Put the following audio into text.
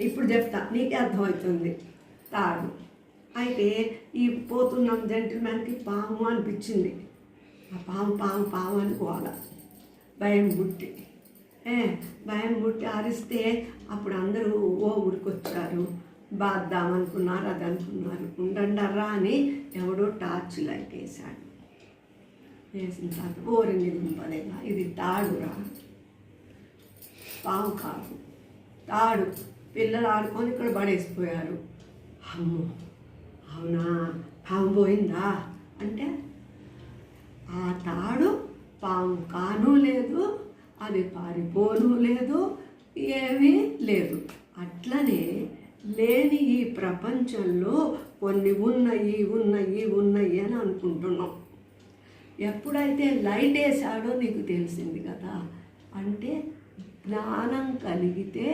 ఇప్పుడు చెప్తా, నీకే అర్థమవుతుంది. తాడు అయితే ఈ పోతున్నాం జెంటిల్మెన్కి పాము అనిపించింది. ఆ పాము పాము పాము అని పోవాల, భయం పుట్టి భయం పుట్టి అరిస్తే అప్పుడు అందరూ ఊరికొచ్చారు. బాద్దామనుకున్నారు, అది అనుకున్నారు. ఉండండర్రా అని ఎవడో టార్చ్ లైట్ వేశాడు. వేసిన తర్వాత ఓరింది దుంపదేగా, ఇది తాడురా, పాము కాదు తాడు. పిల్లలు ఆడుకొని ఇక్కడ పడేసిపోయారు. అమ్మో అవునా, పాము పోయిందా అంటే ఆ తాడు పాము కాను లేదు, అది పారిపోను లేదు, ఏమీ లేదు. అట్లనే లేని ఈ ప్రపంచంలో కొన్ని ఉన్నాయి అని అనుకుంటున్నాం. ఎప్పుడైతే లైట్ వేసాడో నీకు తెలిసింది కదా. అంటే జ్ఞానం కలిగితే